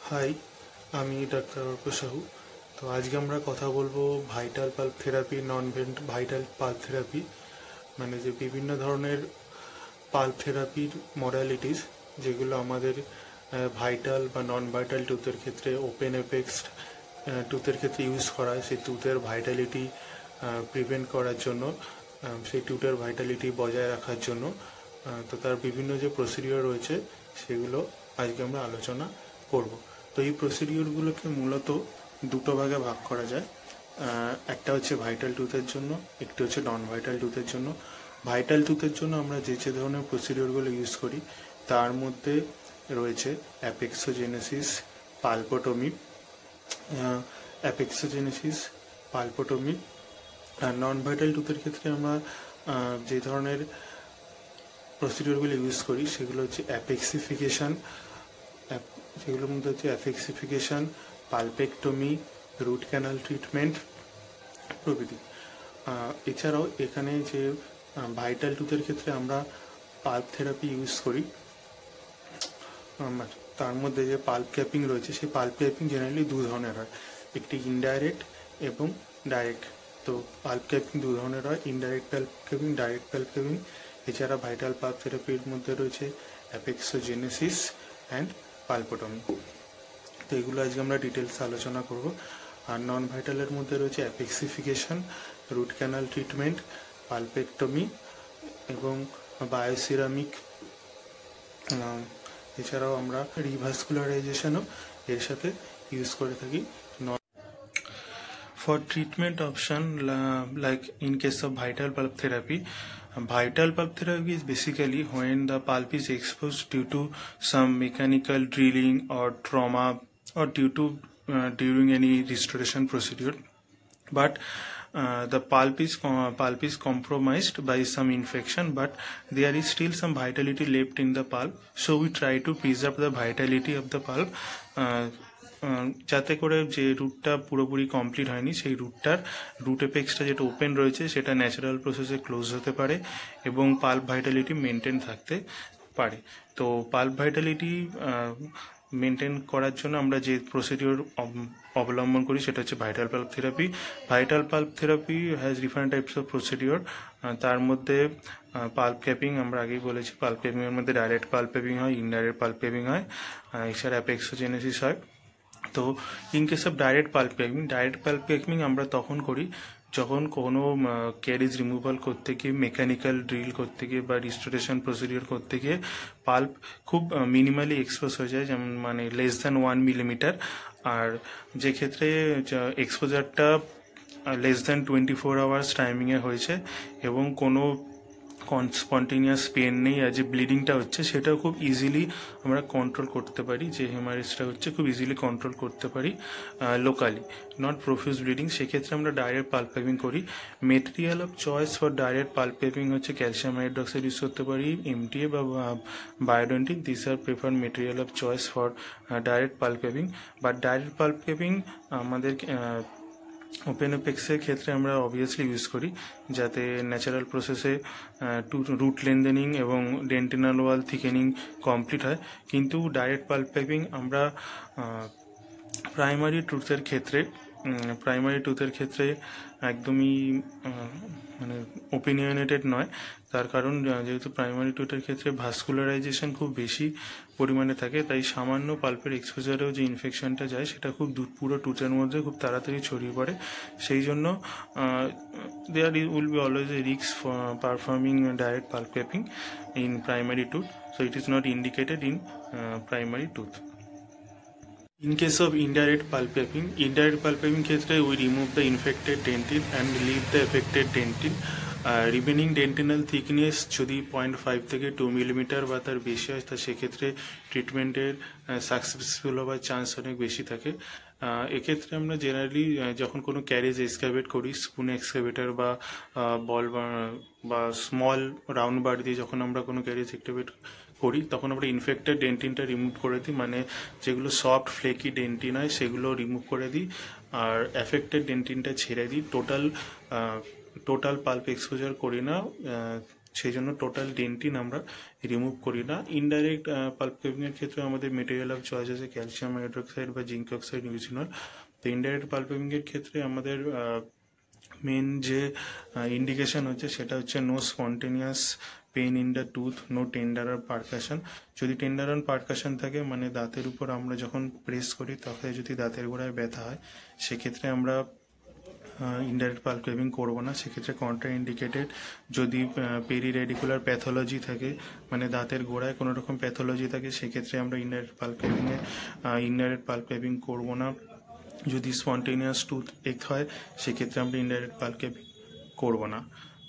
High, আমি doctor Arka Sahu. তো আজকে আমরা কথা বলবো ভাইটাল পাল্প থেরাপি, নন ভাইটাল পাল্প থেরাপি, মানে যে বিভিন্ন ধরনের পাল্প থেরাপির মডালিটিস যেগুলো আমাদের ভাইটাল বা নন ভাইটাল টুথের ক্ষেত্রে, ওপেন এপেক্সড টুথের ক্ষেত্রে ইউজ করা হয়। সেই টুথের ভাইটালিটি প্রিভেন্ট করার জন্য, সেই টুথের ভাইটালিটি বজায় রাখার জন্য, তো তার বিভিন্ন যে প্রসিডিওর রয়েছে সেগুলো আজকে আমরা আলোচনা করব। তো এই প্রসিডিওরগুলোকে মূলত দুটো ভাগে ভাগ করা যায়। একটা হচ্ছে ভাইটাল টুথের জন্য, একটি হচ্ছে নন ভাইটাল টুথের জন্য। ভাইটাল টুথের জন্য আমরা যে ধরনের প্রসিডিওরগুলো ইউজ করি তার মধ্যে রয়েছে অ্যাপেক্সোজেনেসিস, পালপোটমি, পালপোটমি। আর নন ভাইটাল টুথের ক্ষেত্রে আমরা যে ধরনের প্রসিডিওরগুলো ইউজ করি সেগুলো হচ্ছে অ্যাপেক্সিফিকেশন, সেগুলোর মধ্যে হচ্ছে অ্যাপেক্সিফিকেশন, পালপেক্টমি, রুট ক্যানাল ট্রিটমেন্ট প্রভৃতি। এছাড়াও এখানে যে ভাইটাল টুথের ক্ষেত্রে আমরা পাল্প থেরাপি ইউজ করি, তার মধ্যে যে পাল্প ক্যাপিং রয়েছে সেই পাল্প ক্যাপিং জেনারেলি দু ধরনের হয়, একটি ইনডাইরেক্ট এবং ডাইরেক্ট। তো পাল্প ক্যাপিং দু ধরনের হয়, indirect pulp capping, direct pulp capping. এছাড়া ভাইটাল পাল্প থেরাপির মধ্যে রয়েছে অ্যাপেক্সোজেনেসিস অ্যান্ড পালপোটমি। তো এগুলো আজকে আমরা ডিটেলস আলোচনা করব। আর নন ভাইটালের মধ্যে রয়েছে অ্যাপেক্সিফিকেশন, রুট ক্যানাল ট্রিটমেন্ট, পালপেক্টমি এবং বায়োসিরামিক। এছাড়াও আমরা রিভাস্কুলারাইজেশনও এর সাথে ইউজ করে থাকি। For treatment option, like in case of vital pulp therapy, vital pulp therapy is basically when the pulp is exposed due to some mechanical drilling or trauma, or due to during any restoration procedure, but the pulp is compromised by some infection, but there is still some vitality left in the pulp, so we try to preserve the vitality of the pulp, যাতে করে যে রুটটা পুরোপুরি complete হয়নি সেই root এপেক্সটা যেটা open রয়েছে সেটা ন্যাচারাল প্রসেসে ক্লোজ হতে পারে এবং পাল্প ভাইটালিটি মেনটেন থাকতে পারে। তো পাল্প ভাইটালিটি মেনটেন করার জন্য আমরা যে প্রসিডিওর অবলম্বন করি সেটা হচ্ছে vital pulp therapy. Vital pulp therapy has different types of procedure. তার মধ্যে পাল্প ক্যাপিং আমরা আগেই বলেছি, পাল্প ক্যাপিংয়ের মধ্যে ডাইরেক্ট পাল্প ক্যাপিং হয়, ইনডাইরেক্ট পাল্প ক্যাপিং হয়, এছাড়া অ্যাপেক্সোজেনেসিস হয়। তো in case of direct pulp capping আমরা তখন করি যখন কোনো ক্যারিজ রিমুভাল করতে গিয়ে, মেকানিক্যাল ড্রিল করতে গিয়ে বা রিস্টোরেশন প্রসিডিওর করতে গিয়ে পাল্প খুব মিনিমালি এক্সপোজ হয়ে যায়, যেমন মানে লেস দ্যান 1 মিলিমিটার। আর যে ক্ষেত্রে এক্সপোজারটা লেস দ্যান 24 আওয়ার্স টাইমিংয়ে হয়েছে এবং কোনো স্পন্টেনিয়াস পেন নেই, আর যে ব্লিডিংটা হচ্ছে সেটাও খুব ইজিলি আমরা কন্ট্রোল করতে পারি, যে হেমারেজটা হচ্ছে খুব ইজিলি কন্ট্রোল করতে পারি লোকালি, নট প্রফিউজ ব্লিডিং। সেক্ষেত্রে আমরা ডাইরেক্ট পাল্প ক্যাপিং করি। Material of choice for direct pulp capping হচ্ছে ক্যালসিয়াম হাইড্রক্সাইড ইউজ করতে পারি, এমটিএ বা Biodentine. This are prefer material of choice for direct pulp capping. But direct pulp capping আমাদের open এপেক্সের ক্ষেত্রে আমরা অবভিয়াসলি ইউজ করি যাতে ন্যাচারাল প্রসেসে রুট লেন্থেনিং এবং ডেন্টিনাল ওয়াল থিকেনিং কমপ্লিট হয়। কিন্তু ডাইরেক্ট পাল্প ক্যাপিং আমরা প্রাইমারি টুথের ক্ষেত্রে একদমই মানে ওপিনিয়নেটেড নয়। তার কারণ যেহেতু প্রাইমারি টুথের ক্ষেত্রে ভাস্কুলারাইজেশন খুব বেশি পরিমাণে থাকে, তাই সামান্য পাল্পের এক্সপোজারেও যে ইনফেকশনটা যায় সেটা খুব পুরো টুথের মধ্যে খুব তাড়াতাড়ি ছড়িয়ে পড়ে। সেই জন্য there will be always a risk performing direct pulp capping in primary tooth, so it is not indicated in primary tooth. In case of indirect pulp capping ক্ষেত্রে we remove the infected dentin and leave the affected dentin. Remaining dentinal thickness যদি 0.5 থেকে 2 millimetre বা তার বেশি হয়, তা সেক্ষেত্রে ট্রিটমেন্টের সাকসেসফুল হওয়ার চান্স অনেক বেশি থাকে। এক্ষেত্রে আমরা জেনারেলি যখন কোনো ক্যারেজ এক্সকাভেট করি, স্পুন এক্সকাভেটার বা বল বা স্মল রাউন্ড বার দিয়ে যখন আমরা কোনো ক্যারেজ এক্সকাভেট করি তখন আমরা ইনফেক্টেড ডেন্টিনটা রিমুভ করে দিই, মানে যেগুলো সফট ফ্লেকি ডেন্টিন হয় সেগুলো রিমুভ করে দিই, আর অ্যাফেক্টেড ডেন্টিনটা ছেড়ে দিই। টোটাল পাল্প এক্সপোজার করি না, সেই জন্য টোটাল ডেন্টিন আমরা রিমুভ করি না। ইনডাইরেক্ট পাল্প কেভিংয়ের ক্ষেত্রে আমাদের মেটেরিয়াল অফ চয়েস আছে ক্যালসিয়াম হাইড্রোক্সাইড বা জিঙ্ক অক্সাইড ইউজিনল। তো ইনডাইরেক্ট পাল্প কেভিংয়ের ক্ষেত্রে আমাদের মেন যে ইন্ডিকেশন হচ্ছে সেটা হচ্ছে no spontaneous pain in the tooth, no tender or percussion. যদি টেন্ডার আর পারকাশন থাকে মানে দাঁতের উপর আমরা যখন প্রেস করি তখন যদি দাঁতের গোড়ায় ব্যথা হয় সেক্ষেত্রে আমরা ইনডাইরেক্ট পাল্প কেভিং করবো না। সেক্ষেত্রে কন্ট্রা ইন্ডিকেটেড যদি পেরি রেডিকুলার প্যাথোলজি থাকে মানে দাঁতের গোড়ায় কোনো রকম প্যাথোলজি থাকে সেক্ষেত্রে আমরা ইনডাইরেক্ট পাল্প কেভিং করবো না। যদি স্পন্টেনিয়াস টুথ এক হয় সেক্ষেত্রে আমরা ইনডাইরেক্ট পাল্প কেভিং করবো না।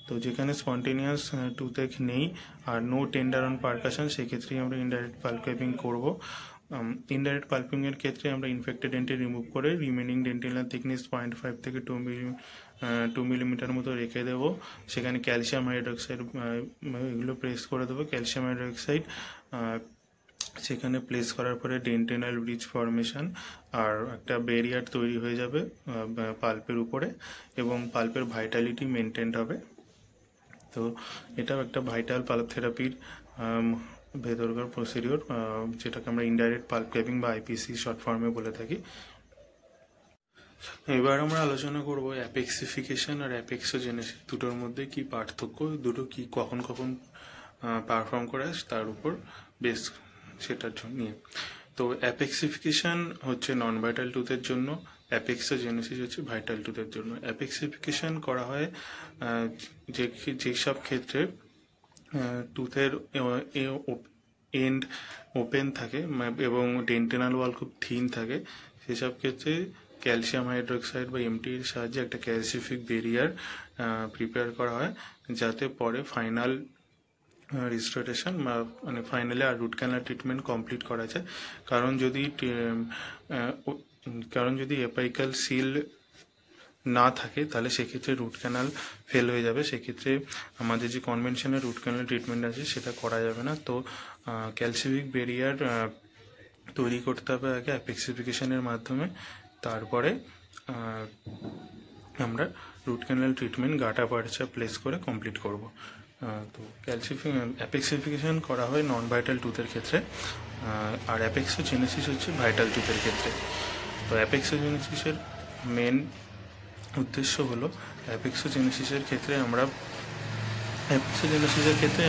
তো যেখানে স্পন্টেনিয়াস টুথ এক নেই আর নো টেন্ডার অন পারকাশন সেক্ষেত্রেই আমরা ইনডাইরেক্ট পাল্প কেভিং করবো। ইনডাইরেক্ট পাল্পিংয়ের ক্ষেত্রে আমরা ইনফেক্টেড ডেন্টিন রিমুভ করে রিমেনিং ডেন্টিনাল থিকনেস 0.5 থেকে 2 মিলিমিটার মতো রেখে দেবো। সেখানে ক্যালসিয়াম হাইড্রোক্সাইড এগুলো প্রেস করে দেবো। ক্যালসিয়াম হাইড্রোক্সাইড সেখানে প্লেস করার পরে ডেন্টিনাল ব্রিজ ফর্মেশন আর একটা ব্যারিয়ার তৈরি হয়ে যাবে পাল্পের উপরে এবং পাল্পের ভাইটালিটি মেনটেন হবে। তো এটাও একটা ভাইটাল পাল্প থেরাপির ভেতরকার প্রসিডিওর, যেটাকে আমরা ইনডাইরেক্ট পাল্প কেভিং বা আইপিসি শর্ট ফর্মে বলে থাকি। এবার আমরা আলোচনা করব অ্যাপেক্সিফিকেশন আর অ্যাপেক্সোজেনেসিস দুটোর মধ্যে কি পার্থক্য, দুটো কি কখন কখন পারফর্ম করে তার উপর বেস সেটার নিয়ে। তো অ্যাপেক্সিফিকেশন হচ্ছে নন ভাইটাল টুথের জন্য, অ্যাপেক্সোজেনেসিস হচ্ছে ভাইটাল টুথের জন্য। অ্যাপেক্সিফিকেশন করা হয় যেসব ক্ষেত্রে টুথের এন্ড ওপেন থাকে এবং ডেন্টিনাল ওয়াল খুব থিন থাকে, সেসব ক্ষেত্রে ক্যালসিয়াম হাইড্রোক্সাইড বা এমটির সাহায্যে একটা ক্যালসিফিক ব্যারিয়ার প্রিপেয়ার করা হয় যাতে পরে ফাইনাল রিস্টোরেশন মানে ফাইনালি আর রুট ক্যানাল ট্রিটমেন্ট কমপ্লিট করা যায়। কারণ যদি এপাইক্যাল সিল না থাকে তাহলে সেক্ষেত্রে রুট ক্যানাল ফেল হয়ে যাবে, সেক্ষেত্রে আমাদের যে কনভেনশনাল রুট ক্যানাল ট্রিটমেন্ট আছে সেটা করা যাবে না। তো ক্যালসিফিক ব্যারিয়ার তৈরি করতে হবে আগে অ্যাপেক্সিফিকেশনের মাধ্যমে, তারপরে আমরা রুট ক্যানাল ট্রিটমেন্ট গাটা পার্চা প্লেস করে কমপ্লিট করব। তো অ্যাপেক্সিফিকেশন করা হয় নন ভাইটাল টুথের ক্ষেত্রে আর অ্যাপেক্সোজেনেসিস হচ্ছে ভাইটাল টুথের ক্ষেত্রে। তো অ্যাপেক্সোজেনেসিসের মেন উদ্দেশ্য হলো অ্যাপেক্সোজেনেসিসের ক্ষেত্রে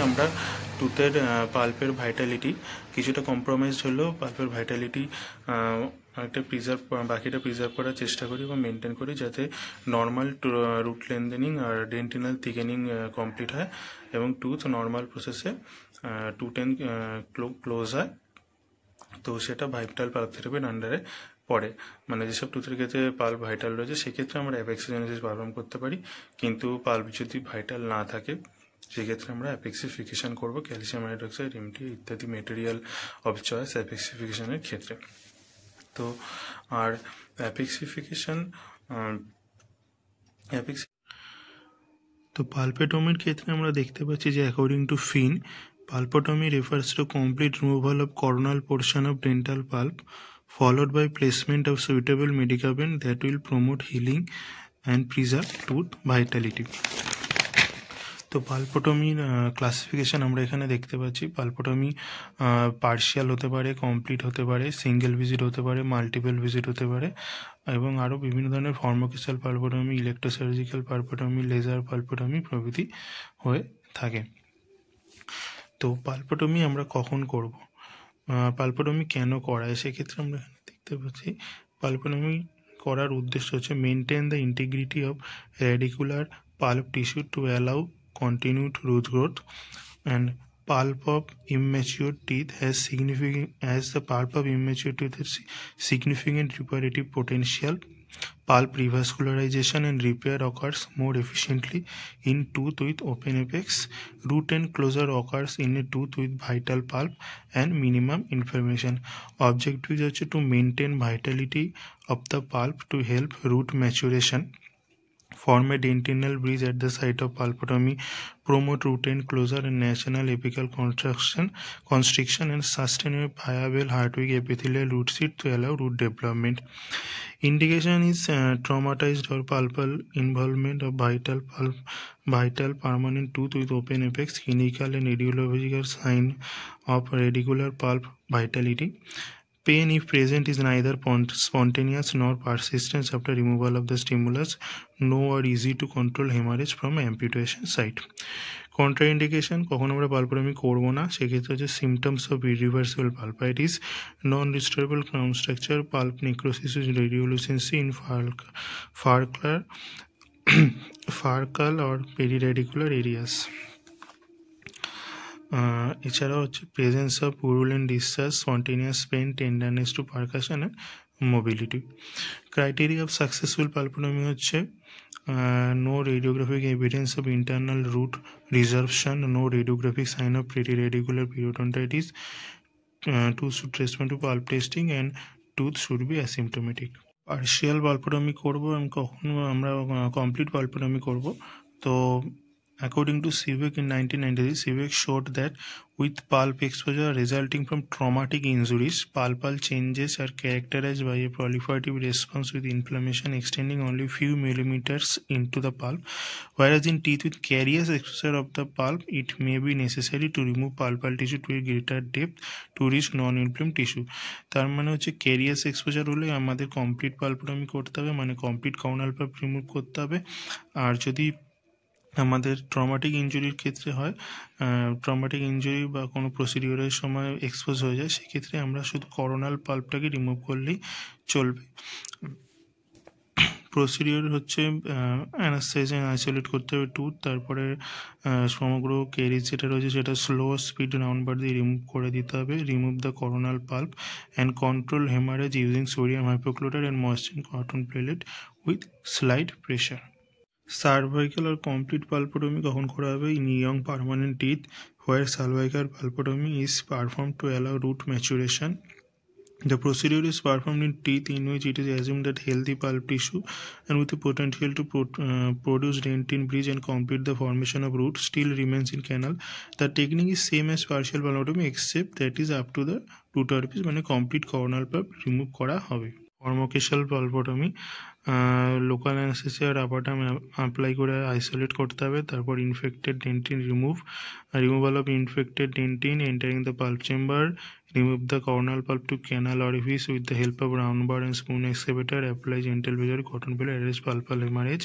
আমরা টুথের পাল্পের ভাইটালিটি কিছুটা কম্প্রোমাইজড হলেও পাল্পের ভাইটালিটি বাকিটা প্রিজার্ভ করার চেষ্টা করি বা মেনটেন করি যাতে নর্মাল রুট লেন্থেনিং আর ডেন্টিনাল থিকেনিং কমপ্লিট হয় এবং টুথ নর্মাল প্রসেসে 210 ক্লোজ হয়। তো সেটা ভাইটাল পাল্প থেরাপির আন্ডারে পড়ে, মানে যেসব টুথের ক্ষেত্রে পাল্প ভাইটাল রয়েছে সেক্ষেত্রে আমরা অ্যাপেক্সোজেনেসিস পারফর্ম করতে পারি, কিন্তু পাল্প যদি ভাইটাল না থাকে সেক্ষেত্রে আমরা অ্যাপেক্সিফিকেশন করব ক্যালসিয়াম হাইড্রোক্সাইড এমটি ইত্যাদি মেটেরিয়াল অফ চয়েস অ্যাপেক্সিফিকেশনের ক্ষেত্রে। তো আর তো পালপেটমির ক্ষেত্রে আমরা দেখতে পাচ্ছি যে according to Finn, pulpotomy refers to complete removal of coronal portion of dental pulp followed by placement of suitable medicament that will promote healing and preserve tooth vitality. তো পালপোটমির classification আমরা এখানে দেখতে পাচ্ছি। পালপোটমি পার্শিয়াল হতে পারে, কমপ্লিট হতে পারে, single visit হতে পারে, মাল্টিপল ভিজিট হতে পারে এবং আরও বিভিন্ন ধরনের ফর্মোকেশাল পালপোটমি, ইলেকট্রোসার্জিক্যাল পালপোটমি, লেজার পালপোটমি প্রভৃতি হয়ে থাকে। তো পালপোটমি আমরা কখন করব, পালপোটমি কেন করায়, সেক্ষেত্রে আমরা এখানে দেখতে পাচ্ছি পালপোটমি করার উদ্দেশ্য হচ্ছে maintain the integrity of radicular pulp tissue to allow continued root growth, and pulp of immature teeth has significant reparative potential. Pulp revascularization and repair occurs more efficiently in tooth with open apex. Root and closure occurs in a tooth with vital pulp and minimum inflammation. Objective is to maintain vitality of the pulp to help root maturation. form a dentinal bridge at the site of pulpotomy, promote root end closure and national apical constriction, and sustain a viable Hartwig epithelial root seed to allow root development. Indication is traumatized or pulpal involvement of vital permanent tooth with open apex, clinical and radiological sign of radicular pulp vitality. Pain, if present, is neither spontaneous nor persistent after removal of the stimulus. No or easy to control hemorrhage from amputation site. Contraindication, কখন আমরা পালপোটমি করব না সেক্ষেত্রে হচ্ছে symptoms of irreversible pulpitis, non-restorable crown structure, pulp necrosis with radiolucency in furcal or periradicular areas. এছাড়া হচ্ছে presence of purulent discharge, spontaneous pain, tenderness to percussion and mobility. Criteria of successful pulpotomy হচ্ছে no radiographic evidence of internal root resorption, no radiographic sign of periradicular periodontitis, tooth should respond to pulp testing and tooth should be asymptomatic. Partial pulpotomy করব এবং কখনো আমরা complete pulpotomy করব। তো according to Sivek in 1993, Sivek showed that with pulp exposure resulting from traumatic injuries, pulpal changes are characterized by a proliferative response with inflammation extending only few millimeters into the pulp, whereas in teeth with carious exposure of the pulp, it may be necessary to remove pulpal tissue to a greater depth to reach non-inflamed tissue. তার মানে হচ্ছে carious exposure হলে আমাদের complete pulpotomy করতে হবে, মানে complete coronal pulp remove করতে হবে। আর যদি আমাদের ট্রমাটিক ইনজুরির ক্ষেত্রে হয়, ট্রমাটিক ইনজুরি বা কোনো প্রসিডিওরের সময় এক্সপোজ হয়ে যায়, সেক্ষেত্রে আমরা শুধু করোনাল পাল্পটাকে রিমুভ করলেই চলবে। প্রসিডিওর হচ্ছে অ্যানাস্থেসিয়া আইসোলেট করতে হবে টুথ, তারপরে সমগ্র কেরিজ যেটা রয়েছে সেটা স্লো স্পিড রাউন্ড বার দিয়ে রিমুভ করে দিতে হবে। Remove the coronal pulp and control haemorrhage using sodium hypochlorite and moisture cotton plate with slide pressure. Cervical or complete pulpotomy কখন করা হবে? In young permanent teeth where cervical pulpotomy is performed to allow root maturation. The procedure is performed in teeth in which it is assumed that healthy pulp tissue and with the potential to produce dentin bridge and complete the formation of root still remains in canal. The technique is same as partial pulpotomy except that is up to the root orifice, মানে complete coronal pulp remove করা হবে। Hormocasal pulpotomy, local anaesthesia rubber dam apply করে isolate করতে হবে। তারপর infected dentin removal of infected dentin entering the pulp chamber, remove the coronal pulp to canal orifice with the help of round bur and spoon excavator, apply gentle pressure cotton pellet, arrest pulpal haemorrhage,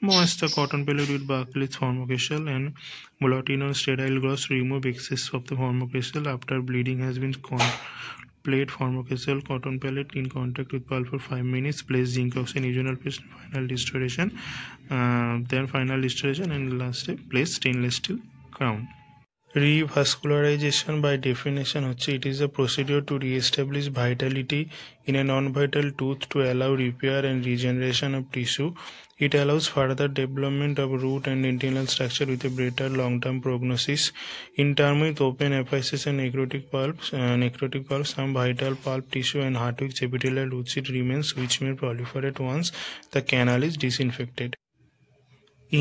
moist the cotton pellet with Barclay's Hormocasal and Molotino sterile gauze, remove excess of the Hormocasal after bleeding has been plate Hormocasal cotton pellet in contact with pulp for 5 minutes, place zinc oxide regional paste, final restoration, and last step place stainless steel crown. Revascularization by definition হচ্ছে it is a procedure to re-establish vitality in a non-vital tooth to allow repair and regeneration of tissue. It allows further development of root and dentinal structure with a better long-term prognosis. In terms with open aphysis and necrotic pulps, some vital pulp tissue and Hartwig epithelial root seed remains which may proliferate once the canal is disinfected.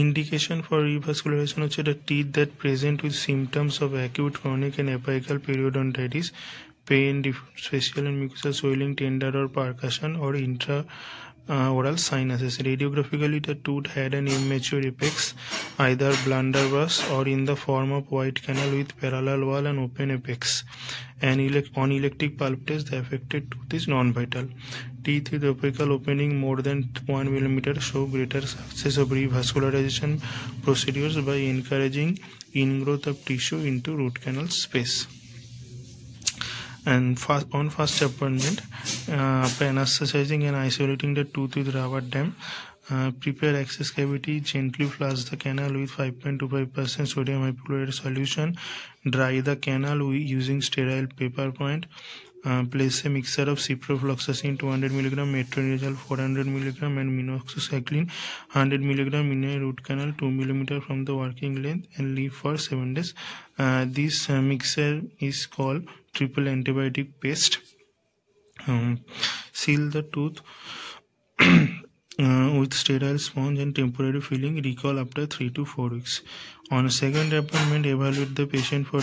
Indication for revascularization হচ্ছে the teeth that present with symptoms of acute, chronic and apical periodontitis, pain, diffuse facial and mucosal swelling, tender or percussion or oral sinuses. Radiographically, the tooth had an immature apex, either blunderbuss or in the form of white canal with parallel wall and open apex. And on electric pulp test, the affected tooth is non-vital. Teeth with apical opening more than 1 mm show greater success of revascularization procedures by encouraging ingrowth of tissue into root canal space. And on first appointment, after anesthetizing and isolating the tooth with rubber dam, prepare access cavity, gently flush the canal with 5.25% sodium hypochlorite solution, dry the canal using sterile paper point, place a mixture of ciprofloxacin 200 mg, metronidazole 400 mg and minoxidil 100 mg in a root canal 2 mm from the working length and leave for 7 days. This mixture is called triple antibiotic paste. Seal the tooth with sterile sponge and temporary filling. Recall after 3 to 4 weeks. On second appointment, evaluate the patient for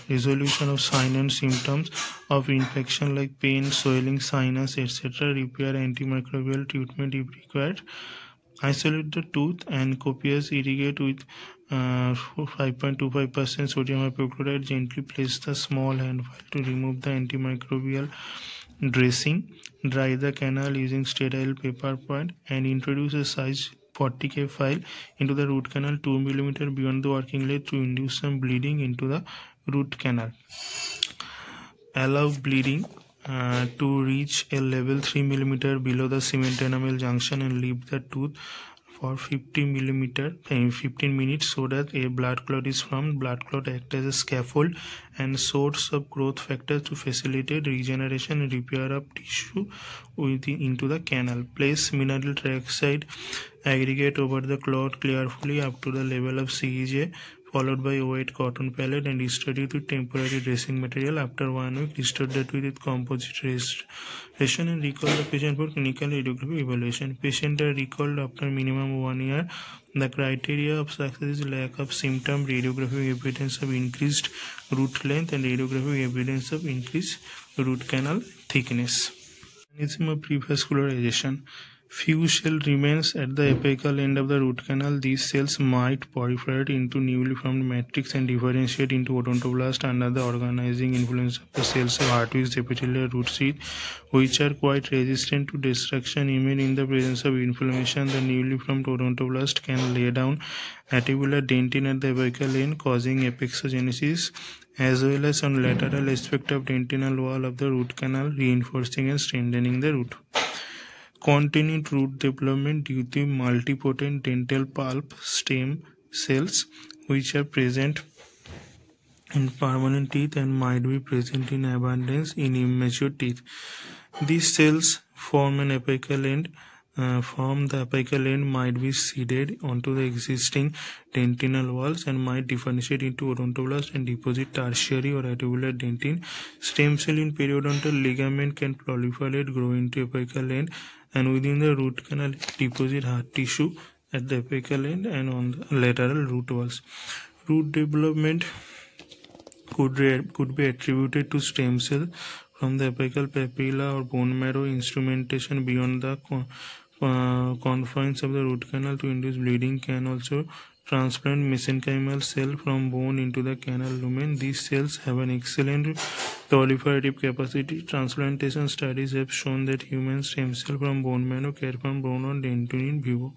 resolution of signs and symptoms of infection like pain, swelling, sinus, etc. Repair antimicrobial treatment if required. Isolate the tooth and copious irrigate with 5.25% sodium hypochlorite. Gently place the small hand file to remove the antimicrobial dressing. Dry the canal using sterile paper point and introduce a size 40K file into the root canal 2 mm beyond the working leg to induce some bleeding into the root canal. Allow bleeding to reach a level 3 mm below the cement enamel junction and leave the tooth for 15 minutes so that a blood clot is formed. Blood clot acts as a scaffold and source of growth factors to facilitate regeneration and repair of tissue into the canal. Place mineral trioxide aggregate over the clot carefully up to the level of CEJ, followed by a wet cotton pallet and restore it with temporary dressing material. After 1 week, restore the tooth with composite restoration and recall the patient for clinical radiography evaluation. Patients are recalled after minimum 1 year. The criteria of success is lack of symptom, radiographic evidence of increased root length, and radiographic evidence of increased root canal thickness. Mechanism of revascularization. Few cells remains at the apical end of the root canal. These cells might proliferate into newly formed matrix and differentiate into odontoblast under the organizing influence of the cells of Hartwig's epithelial root sheath, which are quite resistant to destruction. Even in the presence of inflammation, the newly formed odontoblast can lay down articular dentin at the apical end, causing apexogenesis, as well as on lateral aspect of dentinal wall of the root canal, reinforcing and strengthening the root. Continued root development due to multipotent dental pulp stem cells, which are present in permanent teeth and might be present in abundance in immature teeth. These cells form an apical end. The apical end might be seeded onto the existing dentinal walls and might differentiate into odontoblast and deposit tertiary or articular dentin. Stem cell in periodontal ligament can proliferate, grow into apical end, and within the root canal deposit hard tissue at the apical end and on the lateral root walls. Root development could be attributed to stem cell from the apical papilla or bone marrow. Instrumentation beyond the confines of the root canal to induce bleeding can also transplant mesenchymal cell from bone into the canal lumen. These cells have an excellent proliferative capacity. Transplantation studies have shown that human stem cell from bone marrow can form bone or dentin in vivo.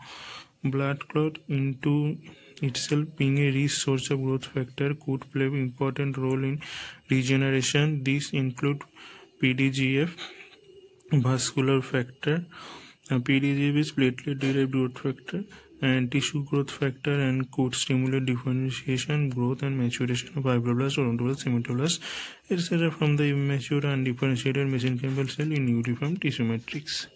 Blood clot into itself being a rich source of growth factor could play an important role in regeneration. These include PDGF, vascular factor. PDGF is platelet-derived growth factor and tissue growth factor, and could stimulate differentiation, growth, and maturation of fibroblast, odontoblast, cementoblast, etc. from the immature and differentiated mesenchymal cell in newly formed tissue matrix.